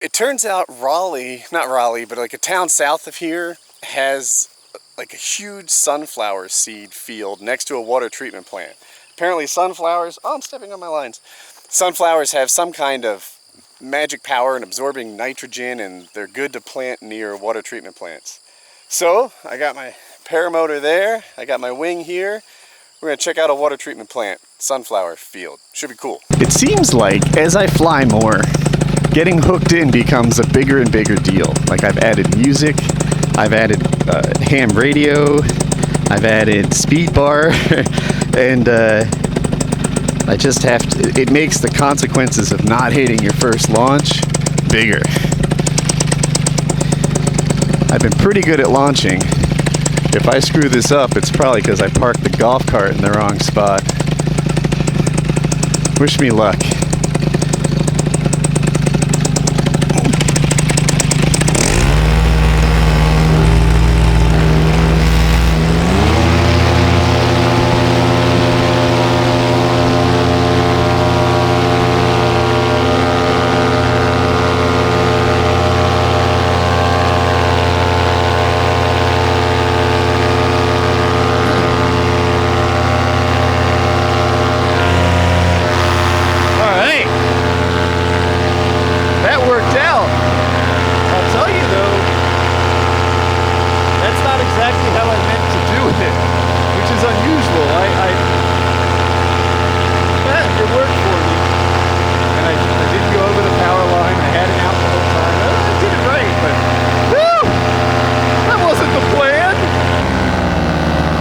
It turns out Raleigh, not Raleigh, but like a town south of here has like a huge sunflower seed field next to a water treatment plant. Apparently sunflowers, oh, I'm stepping on my lines. Sunflowers have some kind of magic power in absorbing nitrogen, and they're good to plant near water treatment plants. So I got my paramotor there, I got my wing here. We're gonna check out a water treatment plant, sunflower field. Should be cool. It seems like as I fly more, getting hooked in becomes a bigger and bigger deal. Like I've added music, I've added ham radio, I've added speed bar, and I just have to, it makes the consequences of not hitting your first launch bigger. I've been pretty good at launching. If I screw this up, it's probably because I parked the golf cart in the wrong spot. Wish me luck.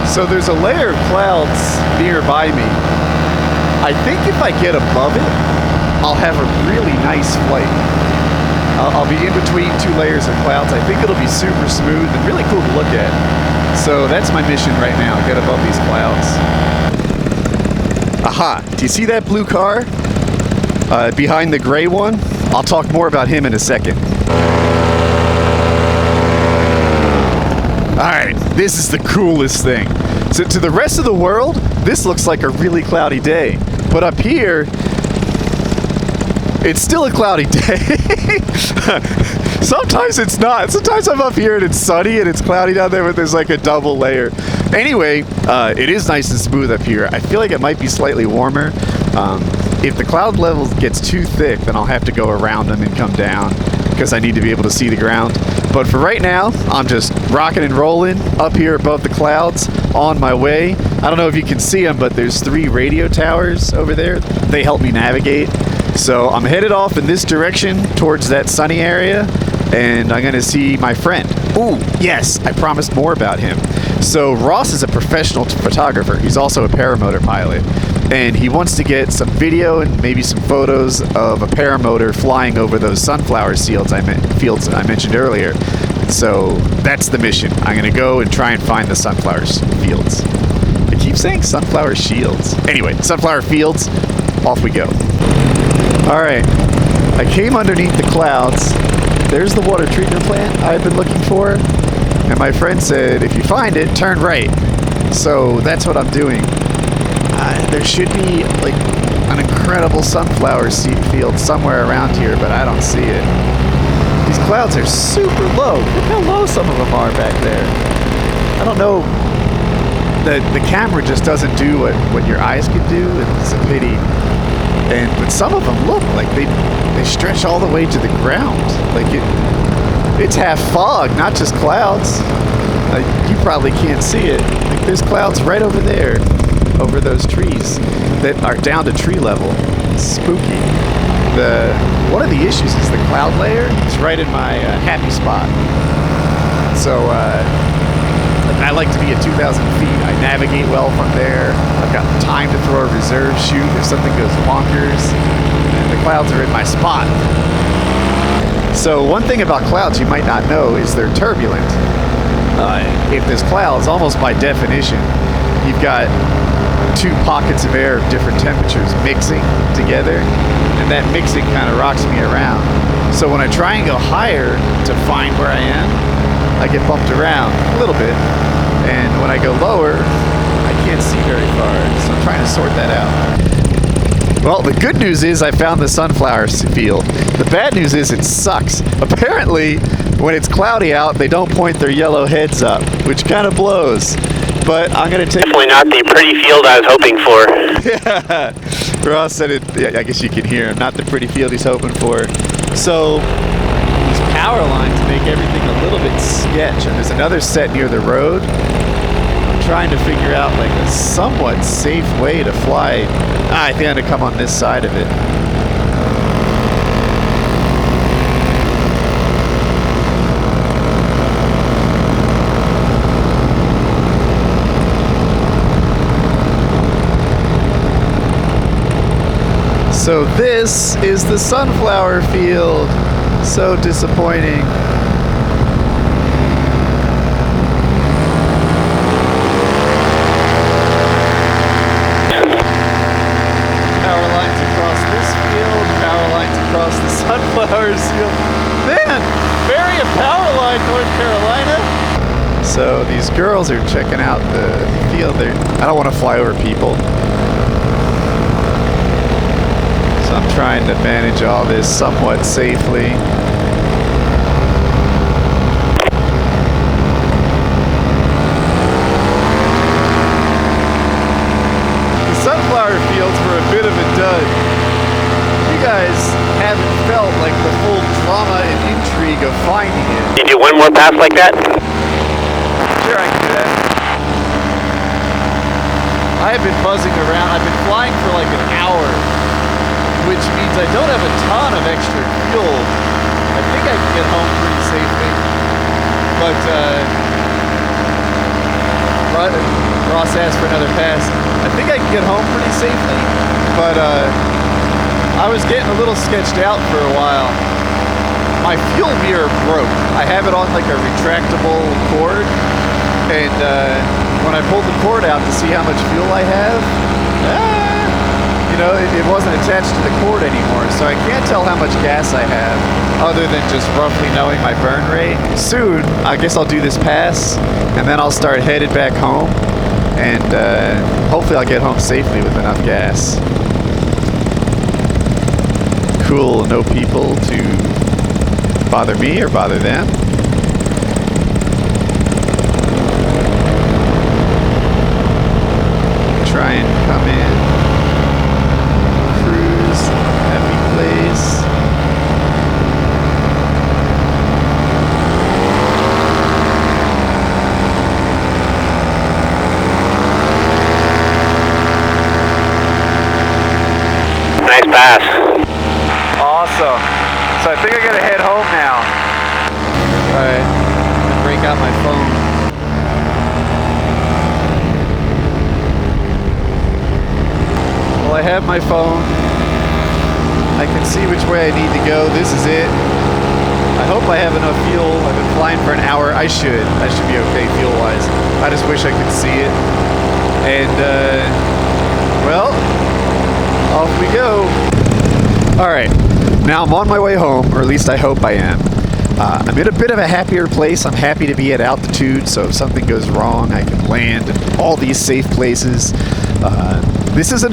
So there's a layer of clouds nearby me. I think if I get above it, I'll have a really nice flight. I'll be in between two layers of clouds. I think it'll be super smooth and really cool to look at. So that's my mission right now, get above these clouds. Aha, do you see that blue car? Behind the gray one? I'll talk more about him in a second. Alright, this is the coolest thing. So to the rest of the world, this looks like a really cloudy day. But up here, it's still a cloudy day. Sometimes it's not. Sometimes I'm up here and it's sunny and it's cloudy down there, but there's like a double layer. Anyway, it is nice and smooth up here. I feel like it might be slightly warmer. If the cloud level gets too thick, then I'll have to go around them and come down because I need to be able to see the ground. But for right now, I'm just rocking and rolling up here above the clouds on my way. I don't know if you can see them, but there's 3 radio towers over there. They help me navigate. So I'm headed off in this direction towards that sunny area, and I'm gonna see my friend. Ooh, yes, I promised more about him. So Ross is a professional photographer. He's also a paramotor pilot, and he wants to get some video and maybe some photos of a paramotor flying over those sunflower fields I mentioned earlier. So that's the mission. I'm gonna go and try and find the sunflower fields. I keep saying sunflower shields. Anyway, sunflower fields, off we go. All right, I came underneath the clouds. There's the water treatment plant I've been looking for. And my friend said, if you find it, turn right. So that's what I'm doing. There should be like an incredible sunflower seed field somewhere around here, but I don't see it. These clouds are super low. Look how low some of them are back there. I don't know. The camera just doesn't do what your eyes can do. It's a pity. But some of them look like they stretch all the way to the ground. Like it's half fog, not just clouds. You probably can't see it. Like there's clouds right over there, over those trees that are down to tree level. It's spooky. One of the issues is the cloud layer is right in my happy spot. So I like to be at 2,000 feet. I navigate well from there. I've got time to throw a reserve shoot if something goes bonkers. And the clouds are in my spot. So one thing about clouds you might not know is they're turbulent. If there's clouds, almost by definition, you've got 2 pockets of air of different temperatures mixing together, and that mixing kind of rocks me around. So when I try and go higher to find where I am, I get bumped around a little bit, and when I go lower, I can't see very far, so I'm trying to sort that out. Well, the good news is I found the sunflower field. The bad news is it sucks. Apparently, when it's cloudy out, they don't point their yellow heads up, which kind of blows. But I'm going to take... Definitely not the pretty field I was hoping for. Yeah, Ross said it, yeah, I guess you can hear him, not the pretty field he's hoping for. So, these power lines make everything a little bit sketch, and there's another set near the road. I'm trying to figure out like a somewhat safe way to fly. I think I'm going to come on this side of it. So this is the sunflower field. So disappointing. Power lines across this field, power lines across the sunflower field. Man, bury a power line, North Carolina. So these girls are checking out the field there. I don't want to fly over people. I'm trying to manage all this somewhat safely. The sunflower fields were a bit of a dud. You guys haven't felt like the full drama and intrigue of finding it. Can you do one more pass like that? Sure, I can do that. I have been buzzing around. I've been flying for like an hour, which means I don't have a ton of extra fuel. I think I can get home pretty safely. But Ross asked for another pass. I think I can get home pretty safely, but I was getting a little sketched out for a while. My fuel mirror broke. I have it on like a retractable cord, and when I pulled the cord out to see how much fuel I have, you know, it wasn't attached to the cord anymore, so I can't tell how much gas I have other than just roughly knowing my burn rate. Soon, I guess I'll do this pass, and then I'll start headed back home, and hopefully I'll get home safely with enough gas. Cool, no people to bother me or bother them. Try and come in. Happy place. Nice pass. Awesome. So I think I gotta head home now. Alright, break out my phone. Well, I have my phone. I can see which way I need to go. This is it. I hope I have enough fuel. I've been flying for an hour. I should be okay fuel-wise. I just wish I could see it. And, well, off we go. All right, now I'm on my way home, or at least I hope I am. I'm in a bit of a happier place. I'm happy to be at altitude, so if something goes wrong, I can land in all these safe places. This is a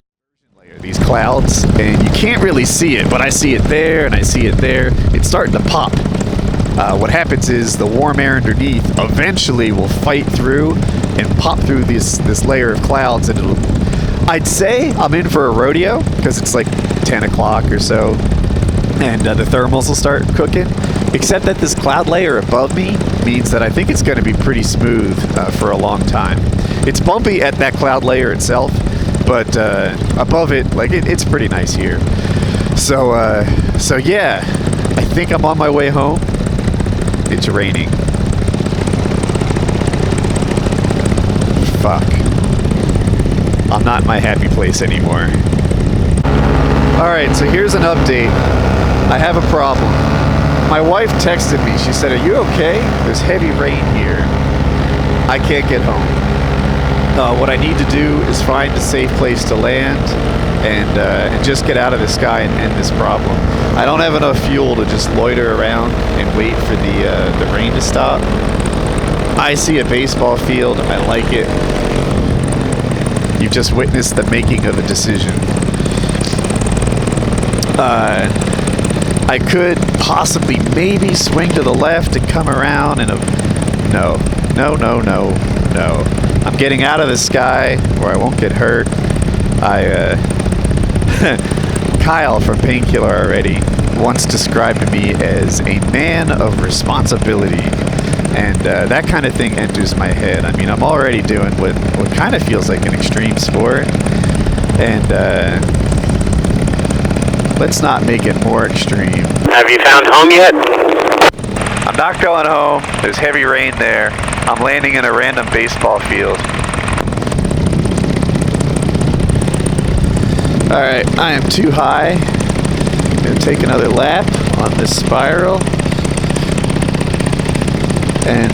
these clouds, and you can't really see it, but I see it there and I see it there. It's starting to pop. What happens is the warm air underneath eventually will fight through and pop through this layer of clouds, and I'd say I'm in for a rodeo because it's like 10 o'clock or so, and the thermals will start cooking, except that this cloud layer above me means that I think it's going to be pretty smooth for a long time. It's bumpy at that cloud layer itself, but above it, like it's pretty nice here. So yeah, I think I'm on my way home. It's raining. Fuck. I'm not in my happy place anymore. Alright, so here's an update. I have a problem. My wife texted me. She said, "Are you okay? There's heavy rain here. I can't get home. What I need to do is find a safe place to land and just get out of the sky and end this problem. I don't have enough fuel to just loiter around and wait for the rain to stop. I see a baseball field. I like it. You've just witnessed the making of a decision. I could possibly maybe swing to the left and come around and no. I'm getting out of the sky where I won't get hurt. Kyle from Painkiller already once described me as a man of responsibility, and that kind of thing enters my head. I mean, I'm already doing what kind of feels like an extreme sport, and let's not make it more extreme. Have you found home yet? I'm not going home. There's heavy rain there. I'm landing in a random baseball field. Alright, I am too high. I'm going to take another lap on this spiral and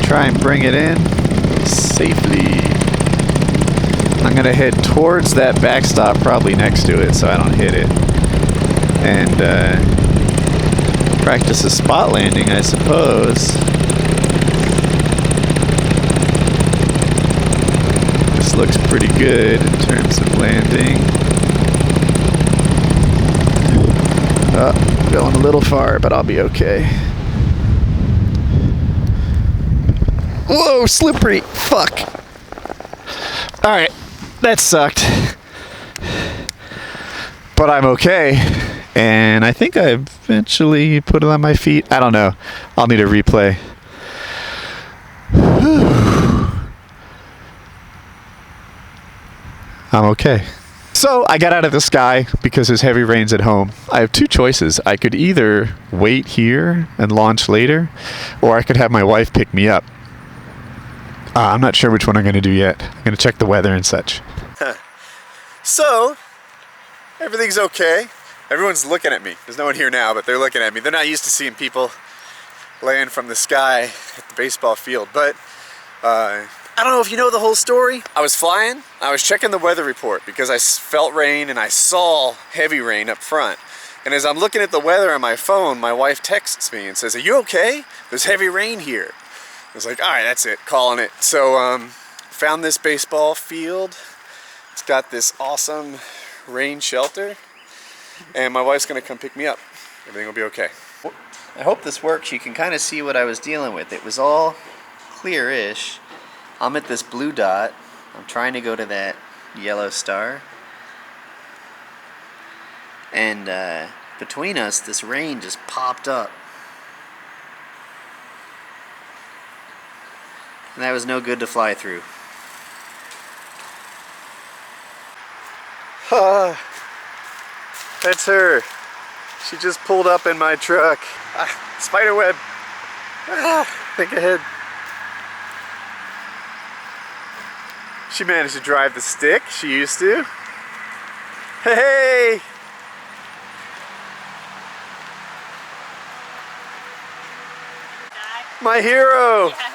try and bring it in safely. I'm going to head towards that backstop, probably next to it, so I don't hit it. And practice a spot landing, I suppose. This looks pretty good in terms of landing. Going a little far, but I'll be okay. Whoa, slippery. Fuck. Alright, that sucked. But I'm okay. And I think I eventually put it on my feet. I don't know. I'll need a replay. I'm okay. So I got out of the sky because there's heavy rains at home. I have two choices. I could either wait here and launch later, or I could have my wife pick me up. I'm not sure which one I'm going to do yet. I'm going to check the weather and such. So, everything's okay. Everyone's looking at me. There's no one here now, but they're looking at me. They're not used to seeing people land from the sky at the baseball field. But I don't know if you know the whole story. I was flying. I was checking the weather report because I felt rain and I saw heavy rain up front. And as I'm looking at the weather on my phone, my wife texts me and says, "Are you okay? There's heavy rain here." I was like, all right, that's it, calling it. So found this baseball field. It's got this awesome rain shelter. And my wife's gonna come pick me up. Everything will be okay. I hope this works. You can kind of see what I was dealing with. It was all clear-ish. I'm at this blue dot. I'm trying to go to that yellow star. And between us, this rain just popped up. And that was no good to fly through. That's her. She just pulled up in my truck. Spiderweb. Think ahead. She managed to drive the stick. She used to. Hey! My hero! Yes.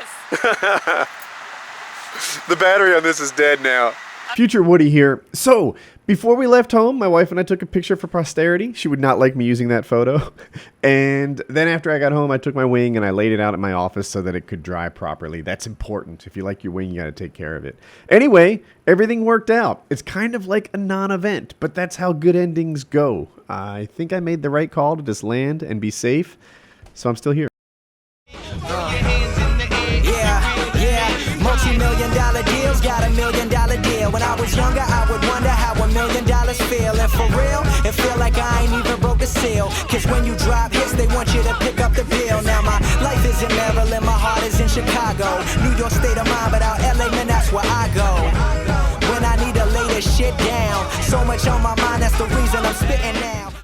The battery on this is dead now. Future Woody here. So, before we left home, my wife and I took a picture for posterity. She would not like me using that photo. And then after I got home, I took my wing and I laid it out at my office so that it could dry properly. That's important. If you like your wing, you got to take care of it. Anyway, everything worked out. It's kind of like a non-event, but that's how good endings go. I think I made the right call to just land and be safe, so I'm still here. Multi-million-dollar deals, got $1 million deal. When I was younger, I would wonder how $1 million feel. And for real, it feel like I ain't even broke a seal. Cause when you drop hits, they want you to pick up the bill. Now my life is in Maryland, my heart is in Chicago. New York state of mind, but out LA, man, that's where I go. When I need to lay this shit down. So much on my mind, that's the reason